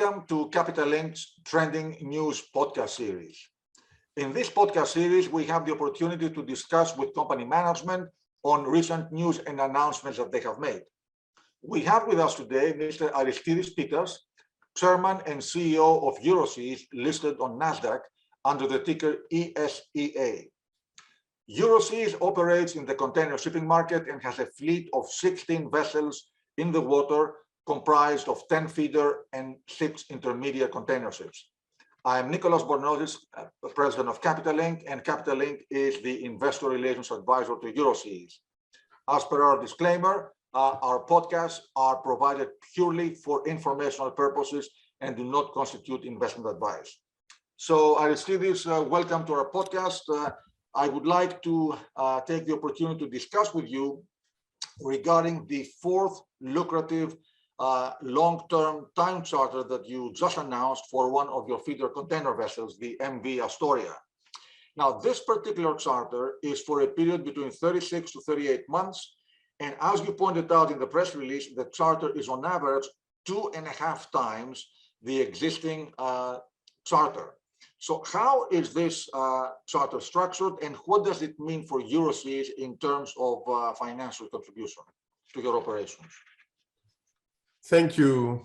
Welcome to Capital Link's Trending News podcast series. In this podcast series, we have the opportunity to discuss with company management on recent news and announcements that they have made. We have with us today Mr. Aristides Pittas, Chairman and CEO of Euroseas, listed on NASDAQ under the ticker ESEA. Euroseas operates in the container shipping market and has a fleet of 16 vessels in the water, comprised of 10 feeder and 6 intermediate container ships. I am Nicholas Bornozis, President of Capital Link, and Capital Link is the investor relations advisor to Euroseas. As per our disclaimer, our podcasts are provided purely for informational purposes and do not constitute investment advice. So Aristides, welcome to our podcast. I would like to take the opportunity to discuss with you regarding the fourth lucrative long-term time charter that you just announced for one of your feeder container vessels, the MV Astoria. Now, this particular charter is for a period between 36 to 38 months. And as you pointed out in the press release, the charter is on average 2.5 times the existing charter. So how is this charter structured, and what does it mean for Euroseas in terms of financial contribution to your operations? Thank you,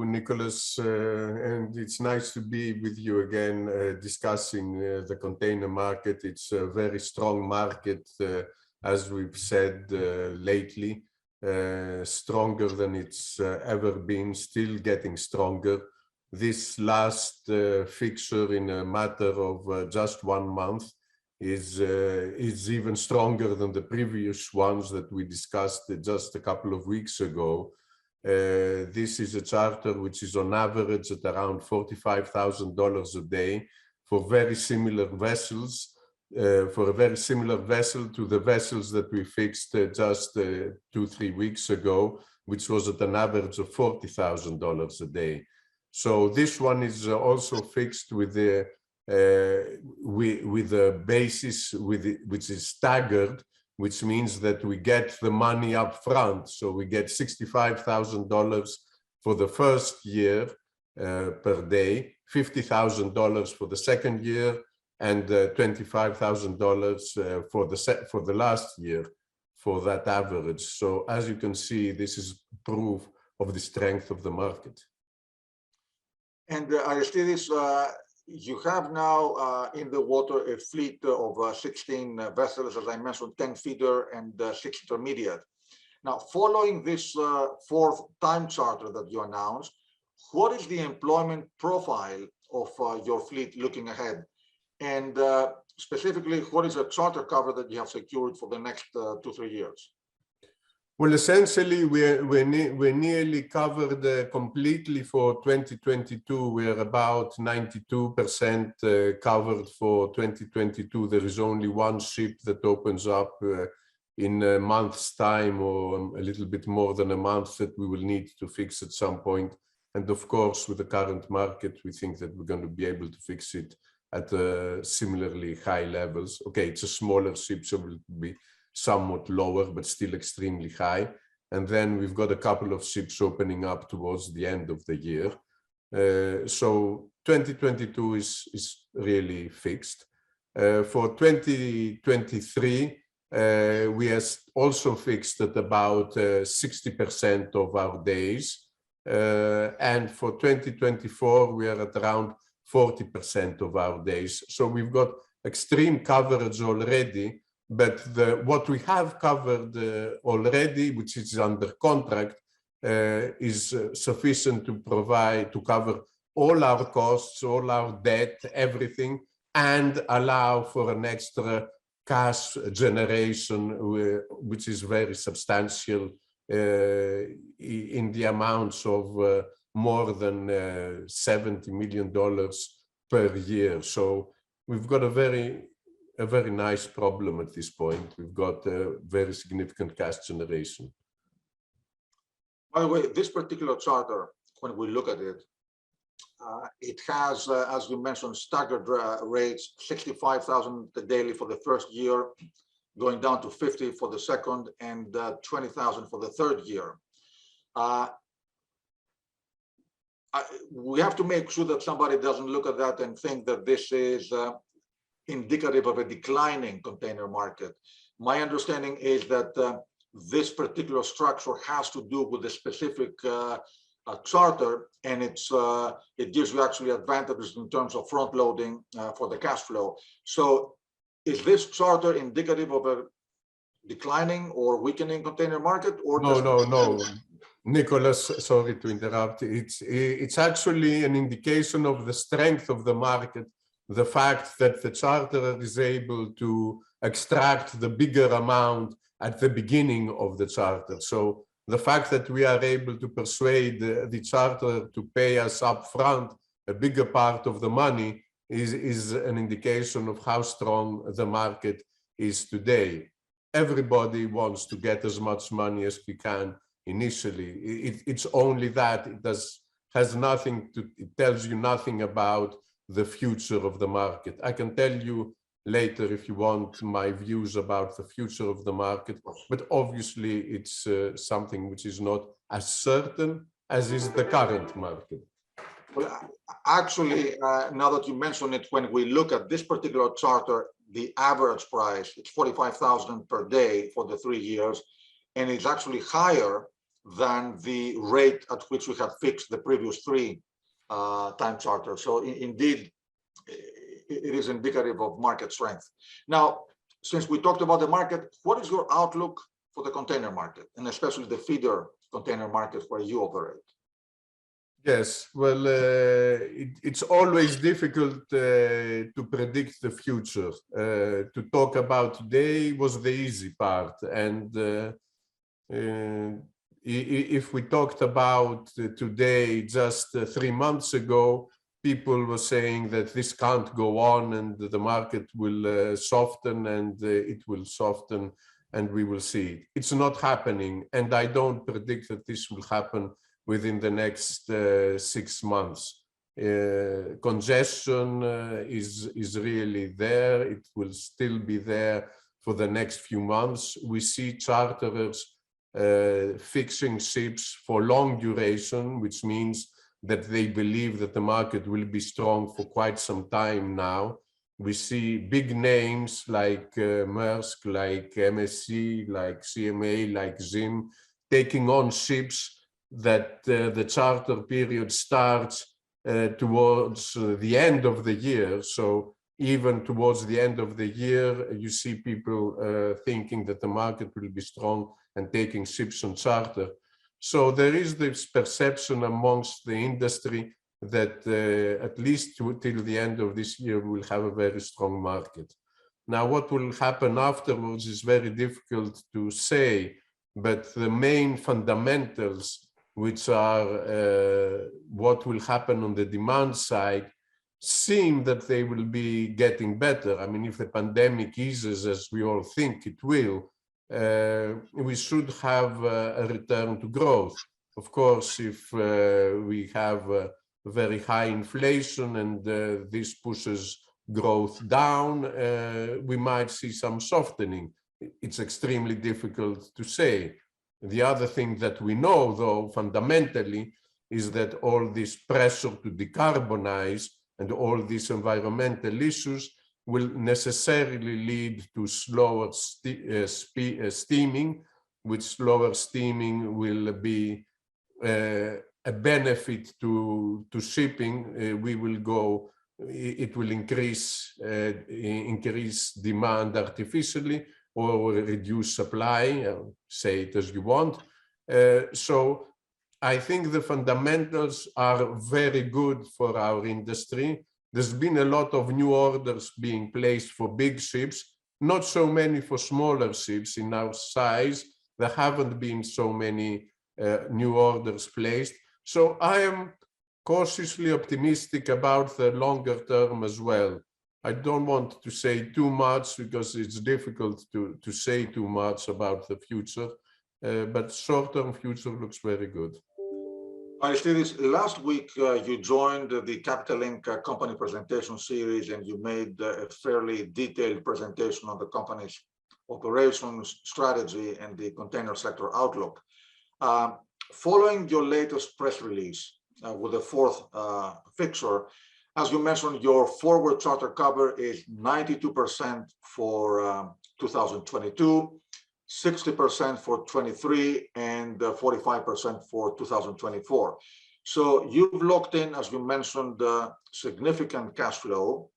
Nicholas, and it's nice to be with you again discussing the container market. It's a very strong market, as we've said lately, stronger than it's ever been, still getting stronger. This last fixture in a matter of just 1 month is even stronger than the previous ones that we discussed just a couple of weeks ago. This is a charter which is on average at around $45,000 a day for very similar vessels, for a very similar vessel to the vessels that we fixed just 2-3 weeks ago, which was at an average of $40,000 a day. So this one is also fixed with the basis which is staggered, which means that we get the money up front. So we get $65,000 for the first year per day, $50,000 for the second year, and $25,000 for the last year for that average. So as you can see, this is proof of the strength of the market. And Aristides, you have now in the water a fleet of 16 vessels, as I mentioned, 10 feeder and 6 intermediate. Now, following this fourth time charter that you announced, what is the employment profile of your fleet looking ahead? And specifically, what is the charter cover that you have secured for the next 2-3 years? Well, essentially, we're nearly covered completely for 2022. We're about 92% covered for 2022. There is only one ship that opens up in a month's time, or a little bit more than a month, that we will need to fix at some point. And of course, with the current market, we think that we're going to be able to fix it at similarly high levels. Okay, it's a smaller ship, so it will be somewhat lower, but still extremely high. And then we've got a couple of ships opening up towards the end of the year. So 2022 is really fixed. For 2023, we are also fixed at about 60% of our days. And for 2024, we are at around 40% of our days. So we've got extreme coverage already. But what we have covered already, which is under contract, is sufficient to cover all our costs, all our debt, everything, and allow for an extra cash generation, which is very substantial in the amounts of more than $70 million per year. So we've got a very nice problem at this point. We've got a very significant cash generation. By the way, this particular charter, when we look at it, it has, as you mentioned, staggered rates, $65,000 daily for the first year, going down to $50,000 for the second, and $20,000 for the third year. we have to make sure that somebody doesn't look at that and think that this is indicative of a declining container market. My understanding is that this particular structure has to do with a specific charter, and it gives you actually advantages in terms of front loading for the cash flow. So is this charter indicative of a declining or weakening container market? Or no, Nicholas, sorry to interrupt. It's actually an indication of the strength of the market, the fact that the charterer is able to extract the bigger amount at the beginning of the charter. So the fact that we are able to persuade the charterer to pay us up front a bigger part of the money is an indication of how strong the market is today. Everybody wants to get as much money as we can initially. It's only that it tells you nothing about the future of the market. I can tell you later if you want my views about the future of the market, but obviously it's something which is not as certain as is the current market. Well, actually, now that you mention it, when we look at this particular charter, the average price, it's 45,000 per day for the 3 years, and it's actually higher than the rate at which we had fixed the previous 3 time charter. So indeed, it is indicative of market strength. Now, since we talked about the market, what is your outlook for the container market, and especially the feeder container market where you operate? Yes, well, it's always difficult to predict the future. To talk about today was the easy part. And if we talked about today just 3 months ago, people were saying that this can't go on and the market will soften, and it will soften and we will see it. It's not happening. And I don't predict that this will happen within the next 6 months. Congestion is really there. It will still be there for the next few months. We see charterers fixing ships for long duration, which means that they believe that the market will be strong for quite some time now. We see big names like Maersk, like MSC, like CMA, like ZIM, taking on ships that the charter period starts towards the end of the year. So even towards the end of the year, you see people thinking that the market will be strong and taking ships on charter. So there is this perception amongst the industry that at least till the end of this year, we'll have a very strong market. Now, what will happen afterwards is very difficult to say, but the main fundamentals, which are what will happen on the demand side, seem that they will be getting better. I mean, if the pandemic eases, as we all think it will, we should have a return to growth. Of course, if we have very high inflation and this pushes growth down, we might see some softening. It's extremely difficult to say. The other thing that we know, though, fundamentally, is that all this pressure to decarbonize and all these environmental issues will necessarily lead to slower steaming, which slower steaming will be a benefit to shipping. It will increase demand artificially or reduce supply, say it as you want. So I think the fundamentals are very good for our industry. There's been a lot of new orders being placed for big ships, not so many for smaller ships in our size. There haven't been so many new orders placed. So I am cautiously optimistic about the longer term as well. I don't want to say too much because it's difficult to say too much about the future, but short-term future looks very good. Aristides, last week you joined the Capital Link company presentation series, and you made a fairly detailed presentation on the company's operations, strategy, and the container sector outlook. Following your latest press release, with the fourth fixture. As you mentioned, your forward charter cover is 92% for 2022, 60% for 23, and 45% for 2024. So you've locked in, as you mentioned, significant cash flow.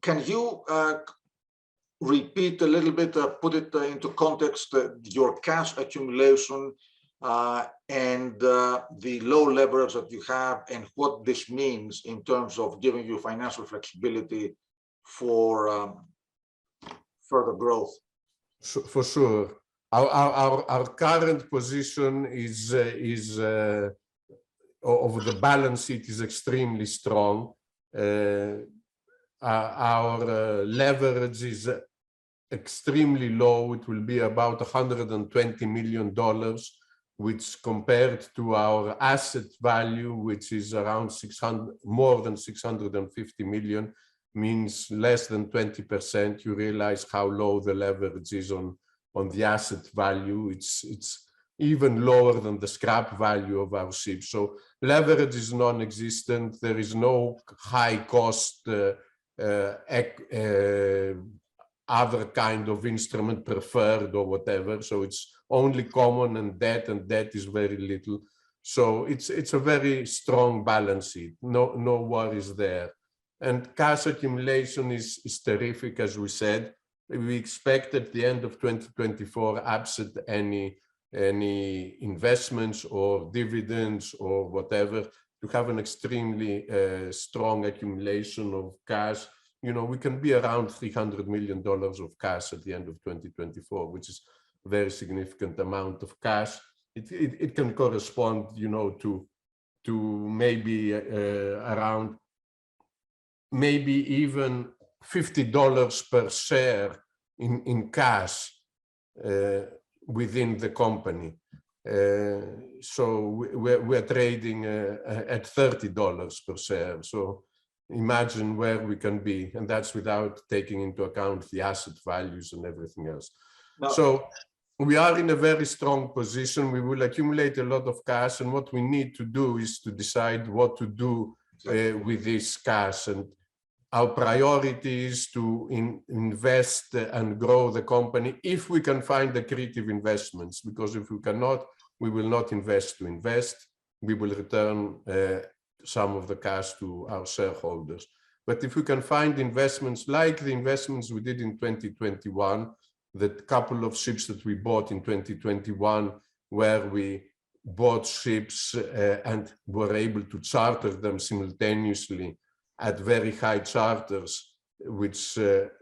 Can you repeat a little bit, put it into context, your cash accumulation and the low leverage that you have, and what this means in terms of giving you financial flexibility for further growth? For sure. Our current position is of the balance sheet is extremely strong. Our leverage is extremely low. It will be about $120 million, which compared to our asset value, which is around more than 650 million, means less than 20%. You realize how low the leverage is on the asset value. It's even lower than the scrap value of our ships. So leverage is non-existent. There is no high cost other kind of instrument preferred or whatever. So it's only common and debt is very little. So it's a very strong balance sheet. No worries there. And cash accumulation is terrific, as we said. We expect at the end of 2024, absent any investments or dividends or whatever, to have an extremely strong accumulation of cash. You know, we can be around $300 million of cash at the end of 2024, which is a very significant amount of cash. It can correspond, you know, to maybe around maybe even $50 per share in cash within the company. So we're trading at $30 per share. So imagine where we can be, and that's without taking into account the asset values and everything else. No. So we are in a very strong position. We will accumulate a lot of cash, and what we need to do is to decide what to do with this cash. And our priority is to invest and grow the company if we can find accretive investments, because if we cannot, we will not invest to invest. We will return some of the cash to our shareholders. But if we can find investments like the investments we did in 2021, the couple of ships that we bought in 2021, where we bought ships and were able to charter them simultaneously at very high charters, which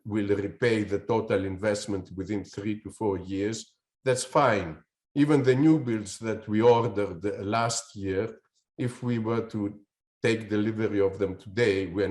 will repay the total investment within 3 to 4 years, that's fine. Even the new builds that we ordered last year, if we were to take delivery of them today, we're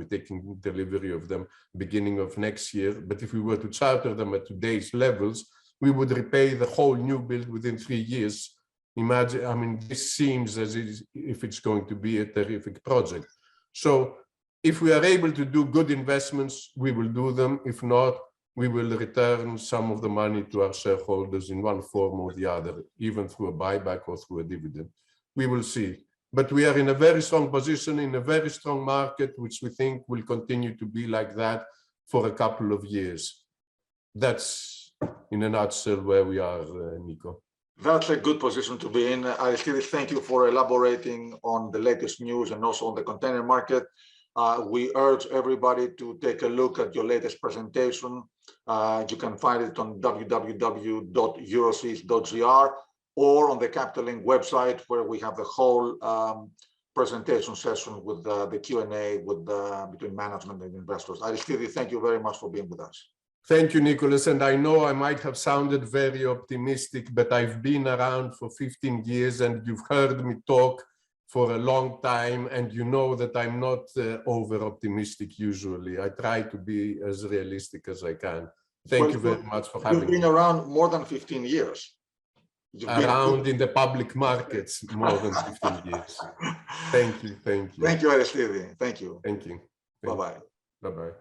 taking delivery of them beginning of next year. But if we were to charter them at today's levels, we would repay the whole new build within 3 years. Imagine, I mean, this seems as if it's going to be a terrific project. So if we are able to do good investments, we will do them. If not, we will return some of the money to our shareholders in one form or the other, even through a buyback or through a dividend. We will see. But we are in a very strong position, in a very strong market, which we think will continue to be like that for a couple of years. That's, in a nutshell, where we are, Nico. That's a good position to be in. Aristides, thank you for elaborating on the latest news and also on the container market. We urge everybody to take a look at your latest presentation. You can find it on www.euroseas.gr or on the Capital Link website, where we have the whole presentation session with the Q&A between management and investors. Aristides, thank you very much for being with us. Thank you, Nicholas. And I know I might have sounded very optimistic, but I've been around for 15 years and you've heard me talk for a long time, and you know that I'm not over-optimistic usually. I try to be as realistic as I can. Thank you very much for having me. You've been around more than 15 years. Around in the public markets more than 15 years. Thank you, thank you. Thank you, Aristides. Thank you. Thank you. Bye-bye. Bye-bye.